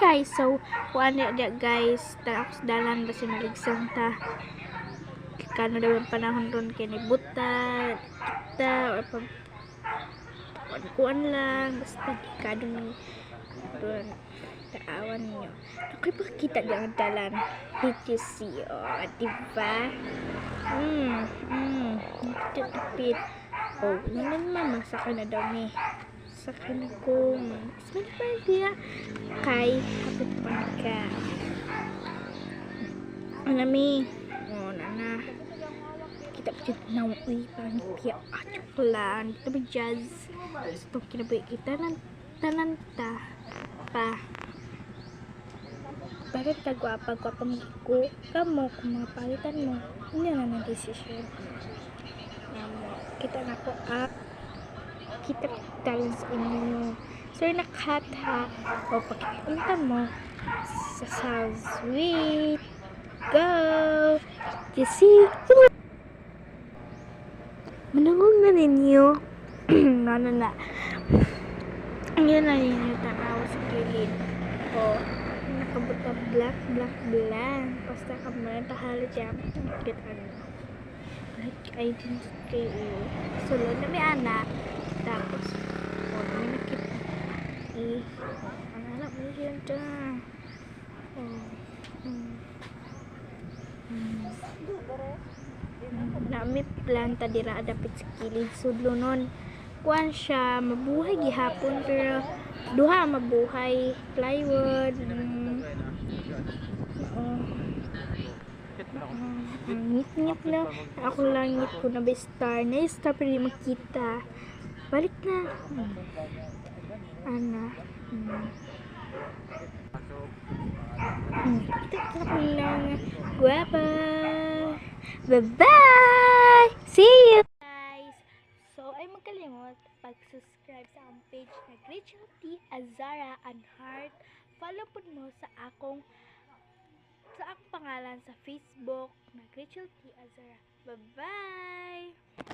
guys, so kuan dia guys, ta ako sa dalan basi maligsong ta. Kano daw ang panahon ron kay nibuta kita or pag kuan lang basta kadong doon taawan niyo. Okay pa kita di ang dalan. Did you see? Oh, diba? Tipid. Oh, naman mama sakay na daw ni. Sakay na ko. Smile pa dia. Kay kapit pa ka. Anami. Oh, nana. Kita pa na uy pangpia choklan. Kita ba jazz? Stop kinabuhi kita tanan ta pa. Bakit ka gwapa mo ko? Kamo kung mga palitan mo. Hindi na nag-desisyon. Kita na ko kita talent sa inyo. Sir, nakat ha. O, pagkipunta mo sa South Sweet. Go! You see? Manangong na ninyo. Ano na. Ngayon na ninyo tanaw sa kilid. O, nakabuta black. Basta ka muna tahalo dyan. Get ano. Like, I didn't kayo. Sulod na may anak. Tapos, may nakita. Ang anak mo yun dyan. Nami planta dira adapit sa kilid sudlo nun. Kuan siya mabuhay gihapon pero duha mabuhay plywood. Ngit na ako lang ngit ko na ba star pa rin makita. Balik na. Ana. Kita ko lang guwapa. Bye-bye! See you guys! So, ay magkalimot pag-subscribe sa akong page na Rachel T. Azara and Heart. Follow po mo sa akong pangalan sa Facebook na Rachel T. Azara. Bye-bye!